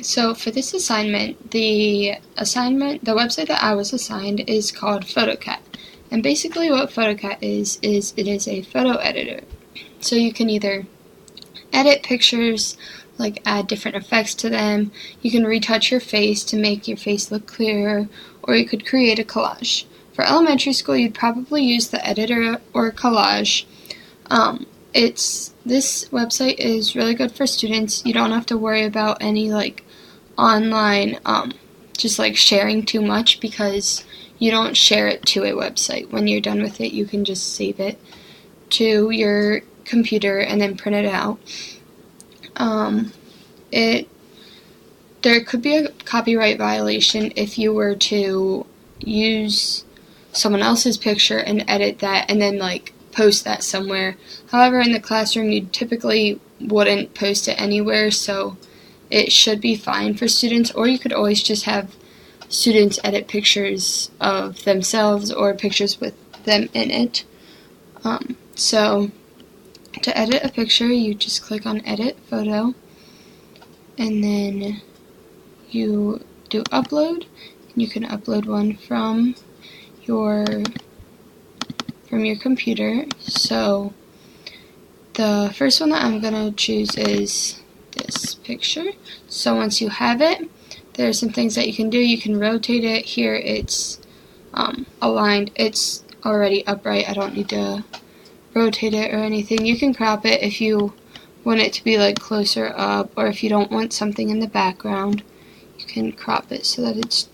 So for this assignment, the website that I was assigned is called Photocat. And basically what Photocat is it is a photo editor. So you can either edit pictures, like add different effects to them, you can retouch your face to make your face look clearer, or you could create a collage. For elementary school, you'd probably use the editor or collage. This website is really good for students. You don't have to worry about any online just sharing too much, because you don't share it to a website. When you're done with it, you can just save it to your computer and then print it out. There could be a copyright violation if you were to use someone else's picture and edit that and then post that somewhere. However, in the classroom, you typically wouldn't post it anywhere, so it should be fine for students. Or you could always just have students edit pictures of themselves or pictures with them in it. So to edit a picture, you just click on Edit Photo, and then you do Upload. You can upload one from your computer. So the first one that I'm going to choose is this picture. So once you have it, there are some things that you can do. You can rotate it. Here it's aligned. It's already upright. I don't need to rotate it or anything. You can crop it if you want it to be closer up, or if you don't want something in the background, you can crop it so that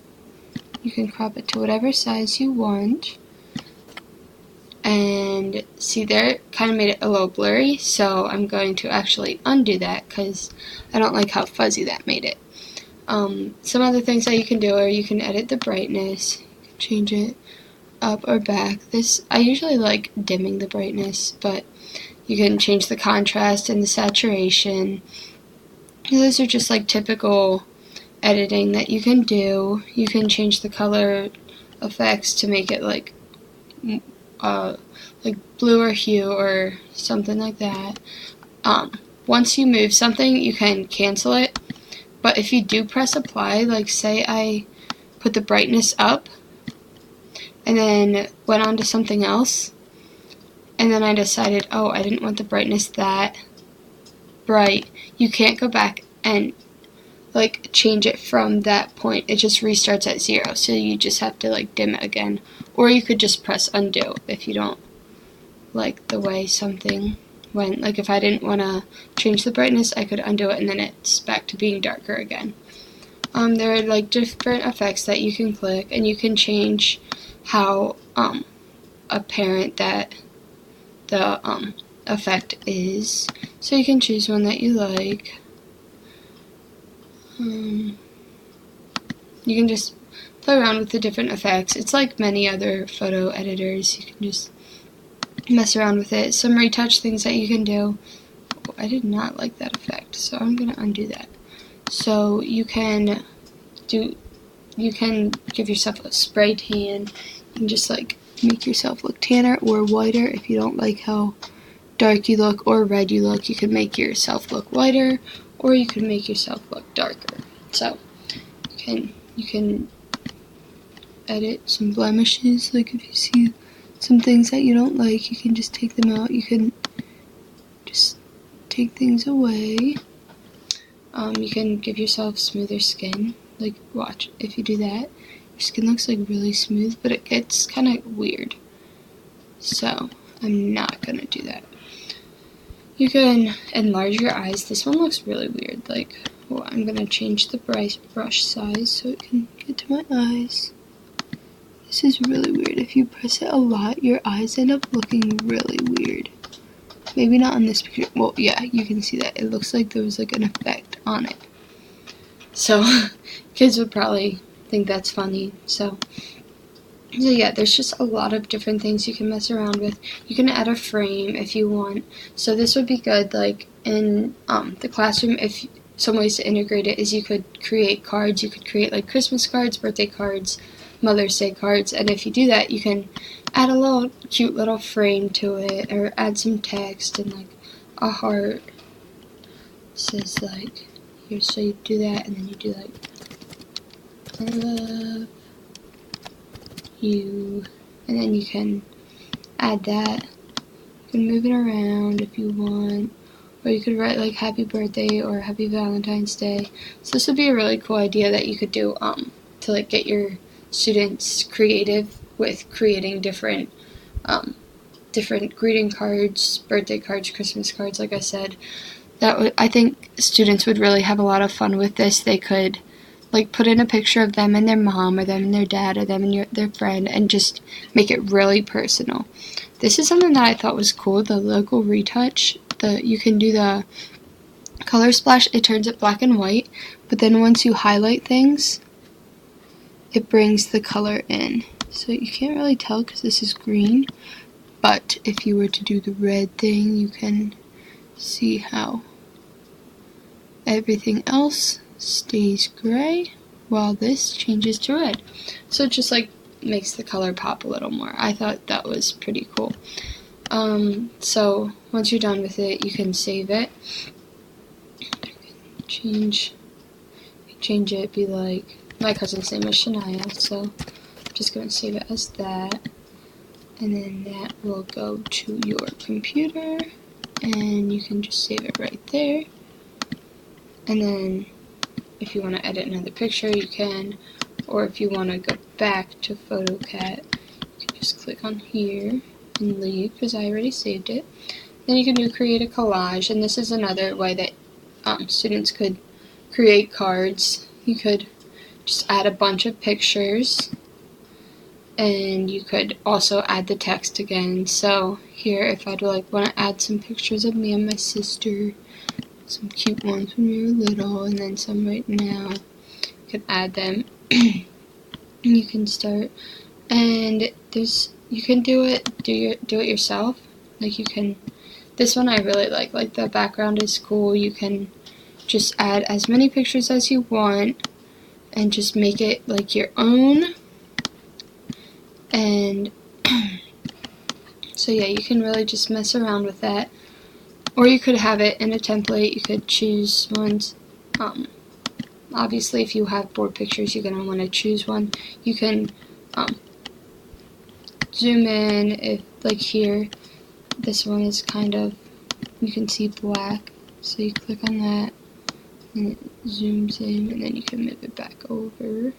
you can crop it to whatever size you want. And see there, it kind of made it a little blurry, so I'm going to actually undo that because I don't like how fuzzy that made it. Some other things that you can do are you can edit the brightness, you can change it up or back. I usually like dimming the brightness, but you can change the contrast and the saturation. Those are just typical editing that you can do. You can change the color effects to make it blue or hue or something like that. Once you move something, you can cancel it, but if you do press apply, say I put the brightness up and then went on to something else, and then I decided, oh, I didn't want the brightness that bright, you can't go back and change it from that point. It just restarts at 0, so you just have to dim it again. Or you could just press undo if you don't like the way something went. If I didn't want to change the brightness, I could undo it and then it's back to being darker again. There are different effects that you can click, and you can change how apparent that the effect is. So you can choose one that you like. You can just play around with the different effects. It's like many other photo editors. You can just mess around with it. Some retouch things that you can do. Oh, I did not like that effect, so I'm going to undo that. So you can give yourself a spray tan. You can just make yourself look tanner or whiter if you don't like how dark you look or red you look. You can make yourself look whiter, or you can make yourself look darker. So you can edit some blemishes. If you see some things that you don't like, you can just take them out. You can just take things away. You can give yourself smoother skin. Watch, if you do that, your skin looks really smooth, but it gets kind of weird. So I'm not gonna do that. You can enlarge your eyes. This one looks really weird. I'm gonna change the brush size so it can get to my eyes. This is really weird. If you press it a lot, your eyes end up looking really weird. Maybe not on this picture. Well, yeah, you can see that. It looks like there was an effect on it. So kids would probably think that's funny. So yeah, there's just a lot of different things you can mess around with. You can add a frame if you want. So this would be good in the classroom. If some ways to integrate it is you could create cards. You could create Christmas cards, birthday cards, Mother's Day cards, and if you do that, you can add a cute little frame to it, or add some text and a heart. It says here. So you do that, and then you do like, I love you, and then you can add that. You can move it around if you want, or you could write like happy birthday or happy Valentine's Day. So this would be a really cool idea that you could do to like get your students creative with creating different greeting cards, birthday cards, Christmas cards. Like I said, I think students would really have a lot of fun with this. They could like put in a picture of them and their mom, or them and their dad, or them and their friend, and just make it really personal. This is something that I thought was cool, the local retouch. You can do the color splash, it turns it black and white, but then once you highlight things, it brings the color in. So you can't really tell because this is green, but if you were to do the red thing, you can see how everything else stays gray while this changes to red. So it just like makes the color pop a little more. I thought that was pretty cool. So once you're done with it, you can save it. Change it, be like, my cousin's name is Shania, so I'm just going to save it as that. And then that will go to your computer, and you can just save it right there. And then if you want to edit another picture, you can, or if you want to go back to Photocat, you can just click on here and leave, because I already saved it. Then you can do create a collage, and this is another way that students could create cards. You could just add a bunch of pictures, and you could also add the text again. So here, if I'd like want to add some pictures of me and my sister, some cute ones when we were little, and then some right now, you could add them. You can start, and you can do it yourself. Like you can, this one I really like the background is cool. You can just add as many pictures as you want and just make it like your own. And so yeah, you can really just mess around with that. Or you could have it in a template. You could choose ones. Obviously, if you have board pictures, you're going to want to choose one. You can zoom in. If like here, this one is kind of, you can see black. So you click on that, and it zooms in, and then you can move it back over.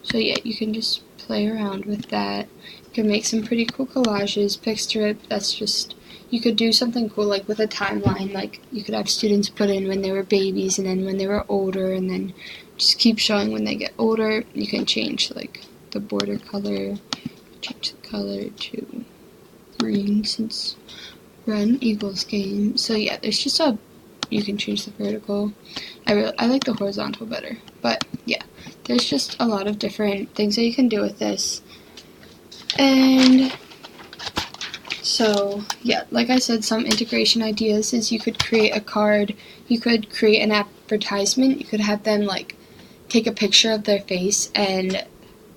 So yeah, you can just play around with that. You can make some pretty cool collages. Picstrip, that's just, you could do something cool like with a timeline. Like you could have students put in when they were babies, and then when they were older, and then just keep showing when they get older. You can change like the border color, change the color to green since we're an Eagles game. So yeah, there's just you can change the vertical. I like the horizontal better, but yeah, there's just a lot of different things that you can do with this. And so yeah, like I said, some integration ideas is you could create a card, you could create an advertisement, you could have them like take a picture of their face and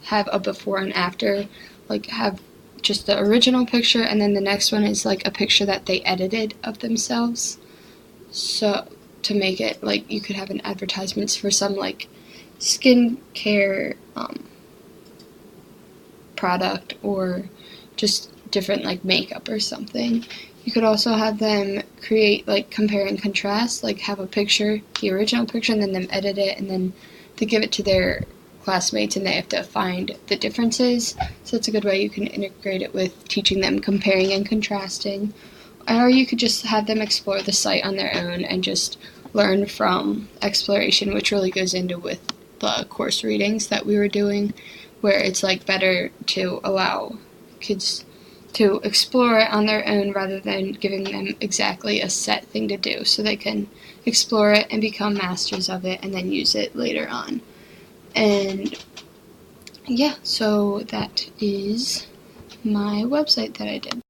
have a before and after, like have just the original picture, and then the next one is like a picture that they edited of themselves. So to make it like, you could have an advertisements for some like skincare product, or just different like makeup or something. You could also have them create like compare and contrast, like have a picture, the original picture, and then them edit it, and then they give it to their classmates and they have to find the differences. So it's a good way you can integrate it with teaching them comparing and contrasting. Or you could just have them explore the site on their own and just learn from exploration, which really goes into with the course readings that we were doing, where it's like better to allow kids to explore it on their own rather than giving them exactly a set thing to do, so they can explore it and become masters of it and then use it later on. And yeah, so that is my website that I did.